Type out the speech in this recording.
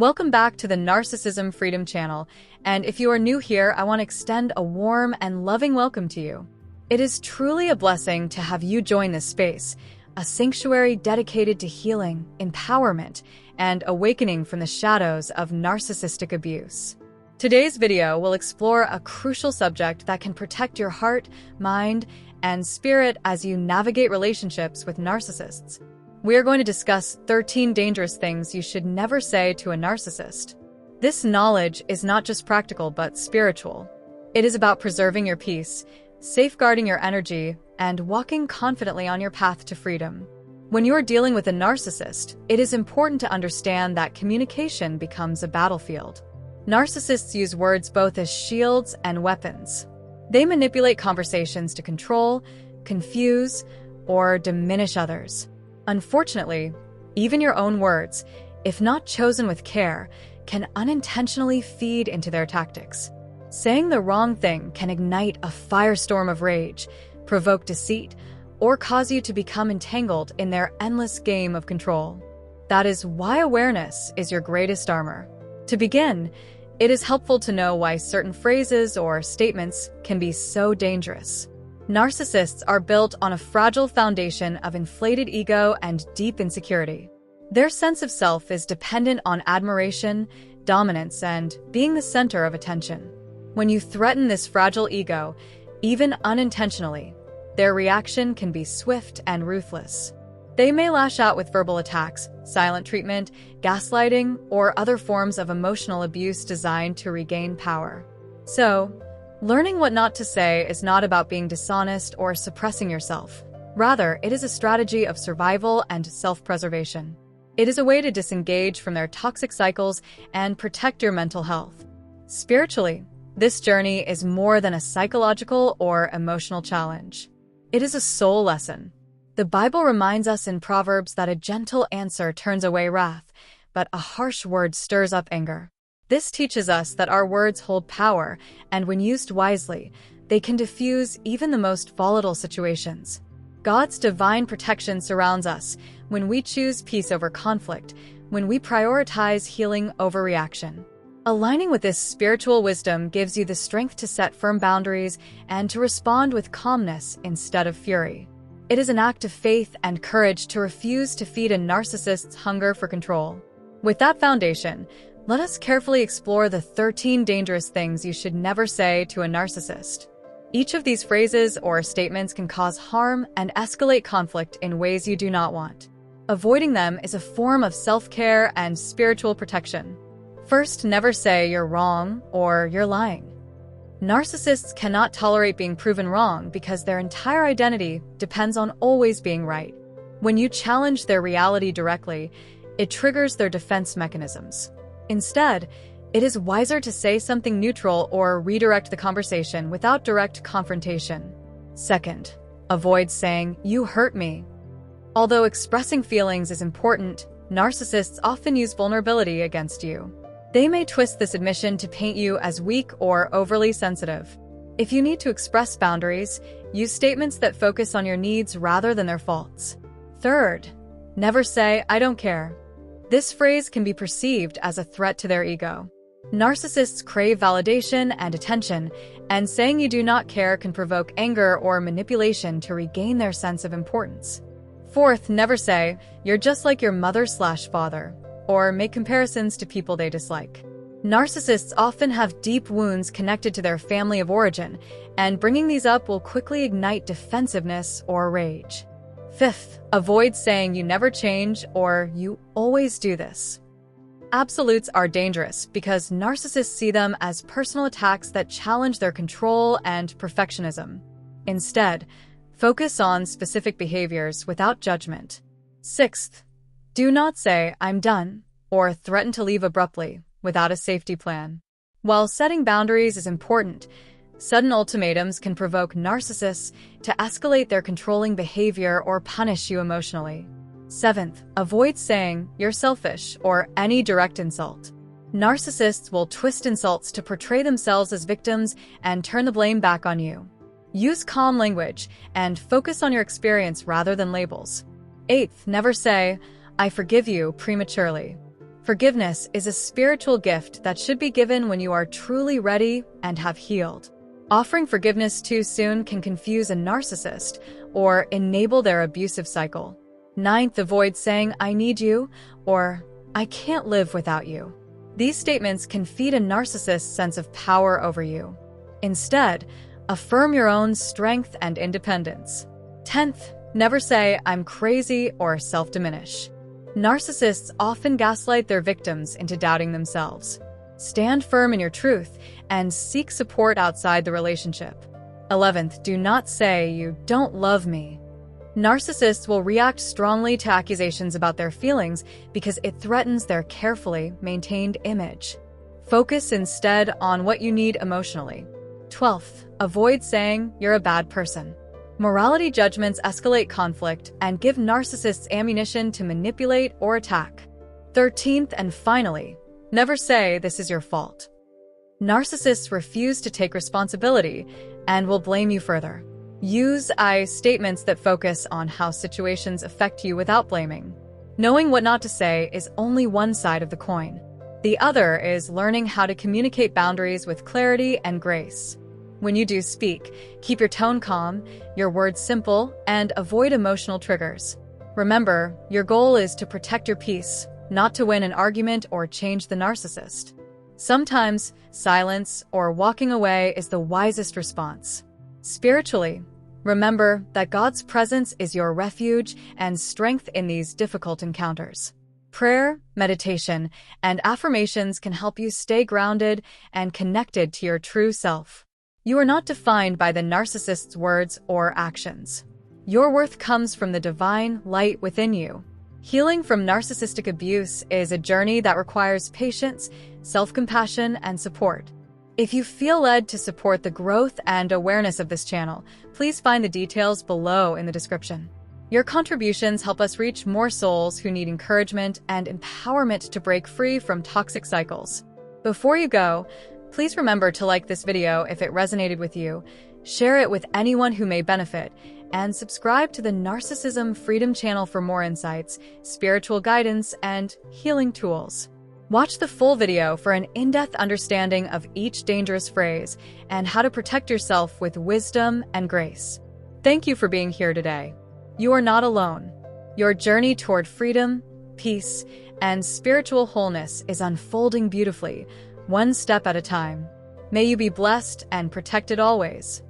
Welcome back to the Narcissism Freedom Channel, and if you are new here, I want to extend a warm and loving welcome to you. It is truly a blessing to have you join this space, a sanctuary dedicated to healing, empowerment, and awakening from the shadows of narcissistic abuse. Today's video will explore a crucial subject that can protect your heart, mind, and spirit as you navigate relationships with narcissists. We are going to discuss 13 dangerous things you should never say to a narcissist. This knowledge is not just practical but spiritual. It is about preserving your peace, safeguarding your energy, and walking confidently on your path to freedom. When you are dealing with a narcissist, it is important to understand that communication becomes a battlefield. Narcissists use words both as shields and weapons. They manipulate conversations to control, confuse, or diminish others. Unfortunately, even your own words, if not chosen with care, can unintentionally feed into their tactics. Saying the wrong thing can ignite a firestorm of rage, provoke deceit, or cause you to become entangled in their endless game of control. That is why awareness is your greatest armor. To begin, it is helpful to know why certain phrases or statements can be so dangerous. Narcissists are built on a fragile foundation of inflated ego and deep insecurity. Their sense of self is dependent on admiration, dominance, and being the center of attention. When you threaten this fragile ego, even unintentionally, their reaction can be swift and ruthless. They may lash out with verbal attacks, silent treatment, gaslighting, or other forms of emotional abuse designed to regain power. So, learning what not to say is not about being dishonest or suppressing yourself. Rather, it is a strategy of survival and self-preservation. It is a way to disengage from their toxic cycles and protect your mental health. Spiritually, this journey is more than a psychological or emotional challenge. It is a soul lesson. The Bible reminds us in Proverbs that a gentle answer turns away wrath, but a harsh word stirs up anger. This teaches us that our words hold power, and when used wisely, they can diffuse even the most volatile situations. God's divine protection surrounds us when we choose peace over conflict, when we prioritize healing over reaction. Aligning with this spiritual wisdom gives you the strength to set firm boundaries and to respond with calmness instead of fury. It is an act of faith and courage to refuse to feed a narcissist's hunger for control. With that foundation, let us carefully explore the 13 dangerous things you should never say to a narcissist. Each of these phrases or statements can cause harm and escalate conflict in ways you do not want. Avoiding them is a form of self-care and spiritual protection. First, never say you're wrong or you're lying. Narcissists cannot tolerate being proven wrong because their entire identity depends on always being right. When you challenge their reality directly, it triggers their defense mechanisms. Instead, it is wiser to say something neutral or redirect the conversation without direct confrontation. Second, avoid saying, "You hurt me." Although expressing feelings is important, narcissists often use vulnerability against you. They may twist this admission to paint you as weak or overly sensitive. If you need to express boundaries, use statements that focus on your needs rather than their faults. Third, never say, "I don't care." This phrase can be perceived as a threat to their ego. Narcissists crave validation and attention, and saying you do not care can provoke anger or manipulation to regain their sense of importance. Fourth, never say, "You're just like your mother/father," or make comparisons to people they dislike. Narcissists often have deep wounds connected to their family of origin, and bringing these up will quickly ignite defensiveness or rage. Fifth, avoid saying "you never change" or "you always do this." Absolutes are dangerous because narcissists see them as personal attacks that challenge their control and perfectionism. Instead, focus on specific behaviors without judgment. Sixth, do not say "I'm done" or threaten to leave abruptly without a safety plan. While setting boundaries is important, sudden ultimatums can provoke narcissists to escalate their controlling behavior or punish you emotionally. Seventh, avoid saying "you're selfish" or any direct insult. Narcissists will twist insults to portray themselves as victims and turn the blame back on you. Use calm language and focus on your experience rather than labels. Eighth, never say "I forgive you" prematurely. Forgiveness is a spiritual gift that should be given when you are truly ready and have healed. Offering forgiveness too soon can confuse a narcissist or enable their abusive cycle. Ninth, avoid saying, "I need you," or "I can't live without you." These statements can feed a narcissist's sense of power over you. Instead, affirm your own strength and independence. 10th, never say, "I'm crazy," or self-diminish. Narcissists often gaslight their victims into doubting themselves. Stand firm in your truth and seek support outside the relationship. 11th, do not say, "You don't love me." Narcissists will react strongly to accusations about their feelings because it threatens their carefully maintained image. Focus instead on what you need emotionally. 12th, avoid saying, "You're a bad person." Morality judgments escalate conflict and give narcissists ammunition to manipulate or attack. 13th, and finally, never say, "This is your fault." Narcissists refuse to take responsibility and will blame you further. Use I statements that focus on how situations affect you without blaming. Knowing what not to say is only one side of the coin. The other is learning how to communicate boundaries with clarity and grace. When you do speak, keep your tone calm, your words simple, and avoid emotional triggers. Remember, your goal is to protect your peace, not to win an argument or change the narcissist. Sometimes, silence or walking away is the wisest response. Spiritually, remember that God's presence is your refuge and strength in these difficult encounters. Prayer, meditation, and affirmations can help you stay grounded and connected to your true self. You are not defined by the narcissist's words or actions. Your worth comes from the divine light within you. Healing from narcissistic abuse is a journey that requires patience, self-compassion, and support. If you feel led to support the growth and awareness of this channel, please find the details below in the description. Your contributions help us reach more souls who need encouragement and empowerment to break free from toxic cycles. Before you go, please remember to like this video if it resonated with you, share it with anyone who may benefit, and subscribe to the Narcissism Freedom channel for more insights, spiritual guidance, and healing tools. Watch the full video for an in-depth understanding of each dangerous phrase and how to protect yourself with wisdom and grace. Thank you for being here today. You are not alone. Your journey toward freedom, peace, and spiritual wholeness is unfolding beautifully, one step at a time. May you be blessed and protected always.